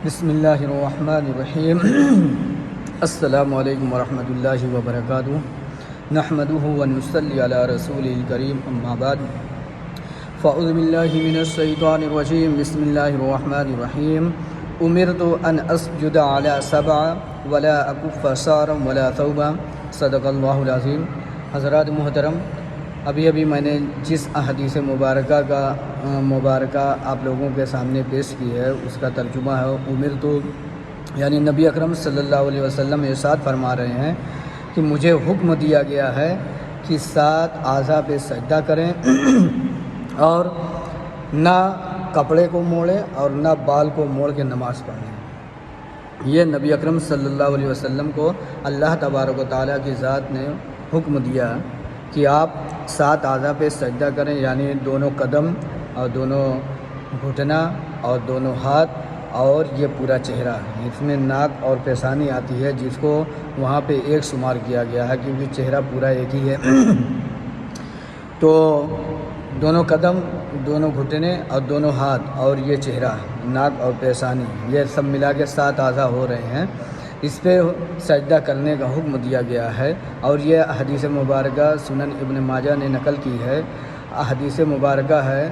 بسم اللہ الرحمن الرحیم السلام علیکم ورحمۃ اللہ وبرکاتہ نحمدہ ونصلی علی رسول الکریم اما بعد فاعوذ باللہ من الشیطان الرجیم بسم اللہ الرحمن الرحیم امرت ان اسجد علی سبع ولا اکف سارا ولا ثوبا صدق اللہ العظیم۔ حضرات محترم، ابھی میں نے جس حدیث مبارکہ آپ لوگوں کے سامنے پیش کی ہے اس کا ترجمہ ہے امرت، یعنی نبی اکرم صلی اللہ علیہ وسلم ارشاد فرما رہے ہیں کہ مجھے حکم دیا گیا ہے کہ 7 اعضاء پہ سجدہ کریں اور نہ کپڑے کو موڑیں اور نہ بال کو موڑ کے نماز پڑھیں۔ یہ نبی اکرم صلی اللہ علیہ وسلم کو اللہ تبارک و تعالیٰ کی ذات نے حکم دیا کہ آپ 7 اعضاء پہ سجدہ کریں، یعنی دونوں قدم اور دونوں گھٹنا اور دونوں ہاتھ اور یہ پورا چہرہ، اس میں ناک اور پیشانی آتی ہے جس کو وہاں پہ ایک شمار کیا گیا ہے کیونکہ چہرہ پورا ایک ہی ہے۔ تو دونوں قدم، دونوں گھٹنے اور دونوں ہاتھ اور یہ چہرہ، ناک اور پیشانی، یہ سب ملا کے 7 اعضاء ہو رہے ہیں، اس پہ سجدہ کرنے کا حکم دیا گیا ہے۔ اور یہ حدیث مبارکہ سنن ابن ماجہ نے نقل کی ہے۔ حدیث مبارکہ ہے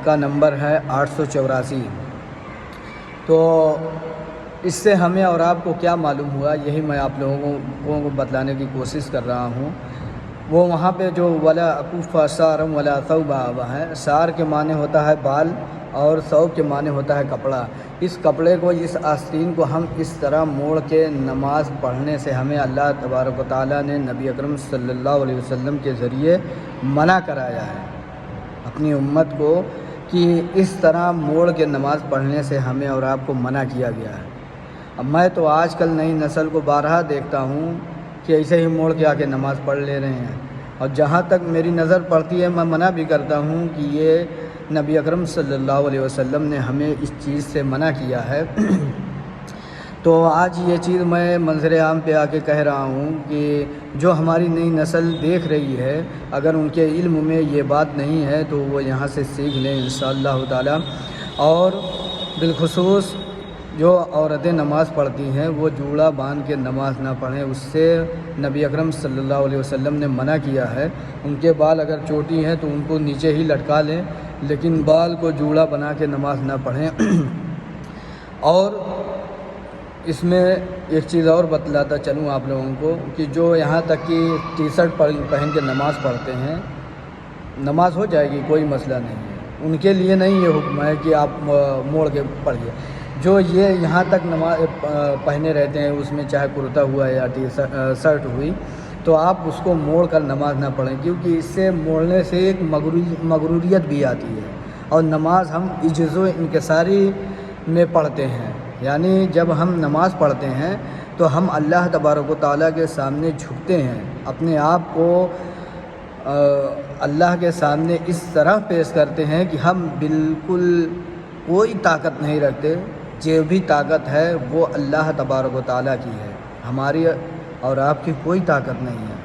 کا نمبر ہے 884۔ تو اس سے ہمیں اور آپ کو کیا معلوم ہوا، یہی میں آپ لوگوں کو بتلانے کی کوشش کر رہا ہوں۔ وہ وہاں پہ جو ولا اکف سارا ولا ثوبا ہے، سار کے معنی ہوتا ہے بال اور ثوب کے معنی ہوتا ہے کپڑا۔ اس کپڑے کو، اس آستین کو ہم اس طرح موڑ کے نماز پڑھنے سے ہمیں اللہ تبارک و تعالیٰ نے نبی اکرم صلی اللہ علیہ وسلم کے ذریعے منع کرایا ہے اپنی امت کو، کہ اس طرح موڑ کے نماز پڑھنے سے ہمیں اور آپ کو منع کیا گیا ہے۔ اب میں تو آج کل نئی نسل کو بارہا دیکھتا ہوں کہ ایسے ہی موڑ کے آ کے نماز پڑھ لے رہے ہیں، اور جہاں تک میری نظر پڑتی ہے میں منع بھی کرتا ہوں کہ یہ نبی اکرم صلی اللہ علیہ وسلم نے ہمیں اس چیز سے منع کیا ہے۔ تو آج یہ چیز میں منظر عام پہ آ کے کہہ رہا ہوں کہ جو ہماری نئی نسل دیکھ رہی ہے، اگر ان کے علم میں یہ بات نہیں ہے تو وہ یہاں سے سیکھ لیں انشاءاللہ تعالی۔ اور بالخصوص جو عورتیں نماز پڑھتی ہیں وہ جوڑا باندھ کے نماز نہ پڑھیں، اس سے نبی اکرم صلی اللہ علیہ وسلم نے منع کیا ہے۔ ان کے بال اگر چوٹی ہیں تو ان کو نیچے ہی لٹکا لیں، لیکن بال کو جوڑا بنا کے نماز نہ پڑھیں۔ اور اس میں ایک چیز اور بتلاتا چلوں آپ لوگوں کو کہ جو یہاں تک کہ ٹی شرٹ پہن کے نماز پڑھتے ہیں، نماز ہو جائے گی، کوئی مسئلہ نہیں ہے، ان کے لیے نہیں یہ حکم ہے کہ آپ موڑ کے پڑھیے۔ جو یہ یہاں تک نماز پہنے رہتے ہیں، اس میں چاہے کرتا ہوا یا ٹی شرٹ ہوئی، تو آپ اس کو موڑ کر نماز نہ پڑھیں، کیونکہ اس سے موڑنے سے ایک مغروریت بھی آتی ہے۔ اور نماز ہم عجز و انکساری میں پڑھتے ہیں، یعنی جب ہم نماز پڑھتے ہیں تو ہم اللہ تبارک و تعالیٰ کے سامنے جھکتے ہیں، اپنے آپ کو اللہ کے سامنے اس طرح پیش کرتے ہیں کہ ہم بالکل کوئی طاقت نہیں رکھتے، جو بھی طاقت ہے وہ اللہ تبارک و تعالیٰ کی ہے، ہماری اور آپ کی کوئی طاقت نہیں ہے۔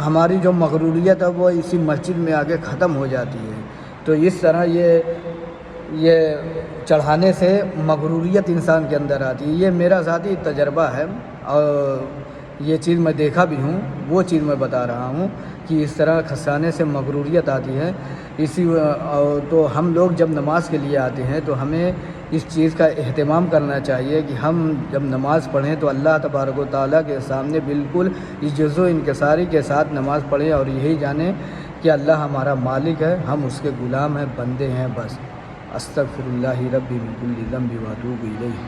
ہماری جو مغروریت ہے وہ اسی مسجد میں آ کے ختم ہو جاتی ہے۔ تو اس طرح یہ چڑھانے سے مغروریت انسان کے اندر آتی ہے۔ یہ میرا ذاتی تجربہ ہے اور یہ چیز میں دیکھا بھی ہوں، وہ چیز میں بتا رہا ہوں کہ اس طرح کھسانے سے مغروریت آتی ہے۔ تو ہم لوگ جب نماز کے لیے آتے ہیں تو ہمیں اس چیز کا اہتمام کرنا چاہیے کہ ہم جب نماز پڑھیں تو اللہ تبارک و تعالیٰ کے سامنے بالکل عجز و انکساری کے ساتھ نماز پڑھیں، اور یہی جانیں کہ اللہ ہمارا مالک ہے، ہم اس کے غلام ہیں، بندے ہیں بس۔ استغفر اللہ ربی من کل ذنب واتوب الیہ۔